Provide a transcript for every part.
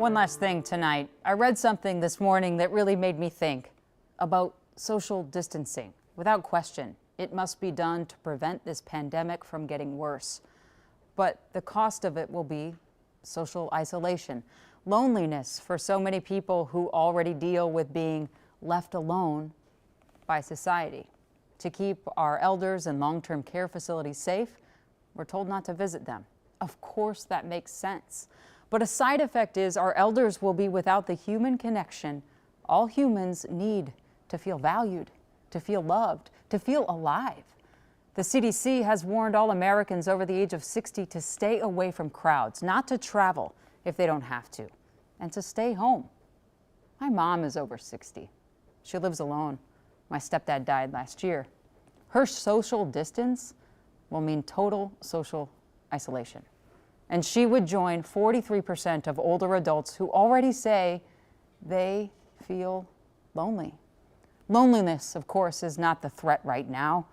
One last thing tonight. I read something this morning that really made me think about social distancing. Without question, it must be done to prevent this pandemic from getting worse. But the cost of it will be social isolation, loneliness for so many people who already deal with being left alone by society. To keep our elders in long-term care facilities safe, we're told not to visit them. Of course, that makes sense. But a side effect is our elders will be without the human connection all humans need to feel valued, to feel loved, to feel alive. The CDC has warned all Americans over the age of 60 to stay away from crowds, not to travel if they don't have to, and to stay home. My mom is over 60. She lives alone. My stepdad died last year. Her social distance will mean total social isolation. And she would join 43% of older adults who already say they feel lonely. Loneliness, of course, is not the threat right now.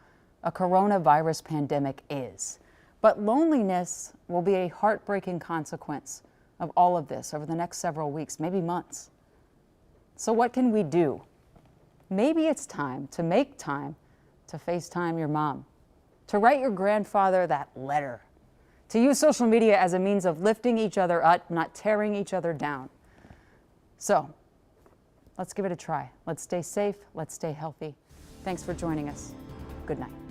A coronavirus pandemic is. But loneliness will be a heartbreaking consequence of all of this over the next several weeks, maybe months. So what can we do? Maybe it's time to make time to FaceTime your mom, to write your grandfather that letter, to use social media as a means of lifting each other up, not tearing each other down. So let's give it a try. Let's stay safe. Let's stay healthy. Thanks for joining us. Good night.